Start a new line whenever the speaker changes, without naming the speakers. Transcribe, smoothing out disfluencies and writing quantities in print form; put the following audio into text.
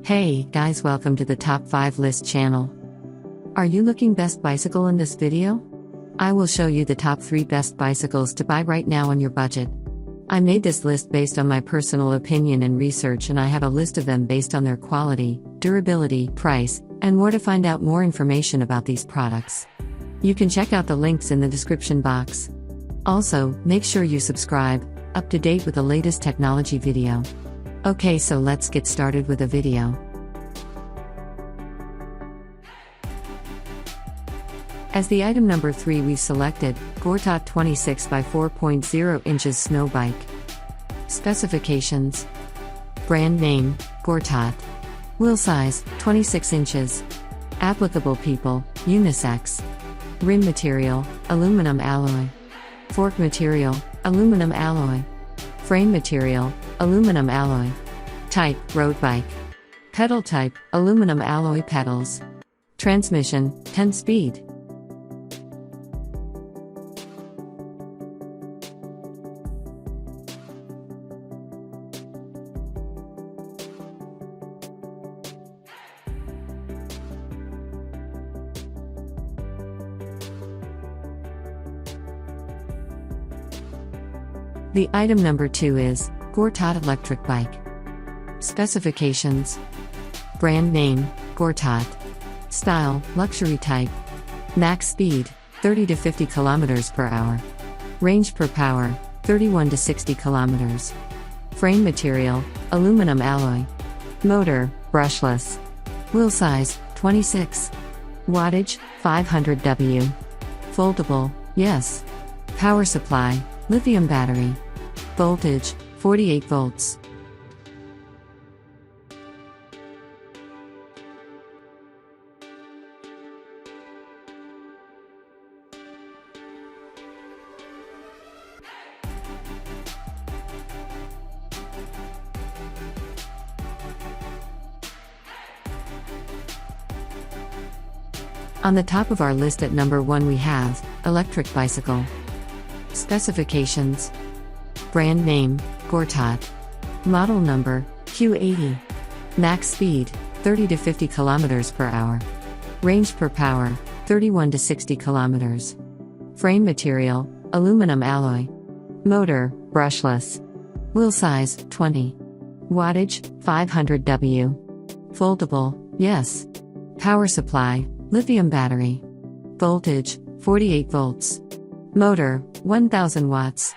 Hey guys, welcome to the Top 5 List channel. Are you looking best bicycle in this video? I will show you the top 3 best bicycles to buy right now on your budget. I made this list based on my personal opinion and research, and I have a list of them based on their quality, durability, price, and where to find out more information about these products. You can check out the links in the description box. Also, make sure you subscribe, up to date with the latest technology video. Okay, so let's get started with the video. As the item number 3, we've selected Gortat 26 by 4.0 inches snow bike. Specifications: brand name, Gortat. Wheel size, 26 inches. Applicable people, unisex. Rim material, aluminum alloy. Fork material, aluminum alloy. Frame material, aluminum alloy. Type, road bike. Pedal type, aluminum alloy pedals. Transmission, 10-speed. The item number 2 is Gortat electric bike. Specifications: brand name, Gortat. Style, luxury type. Max speed, 30 to 50 km per hour. Range per power, 31 to 60 km. Frame material, aluminum alloy. Motor, brushless. Wheel size, 26. Wattage, 500 W. Foldable, yes. Power supply, lithium battery. Voltage, 48 volts. On the top of our list at number 1 we have electric bicycle. Specifications: brand name, Gortat. Model number, Q80. Max speed, 30 to 50 km per hour. Range per power, 31 to 60 km. Frame material, aluminum alloy. Motor, brushless. Wheel size, 20. Wattage, 500 W. Foldable, yes. Power supply, lithium battery. Voltage, 48 volts. Motor, 1000 watts.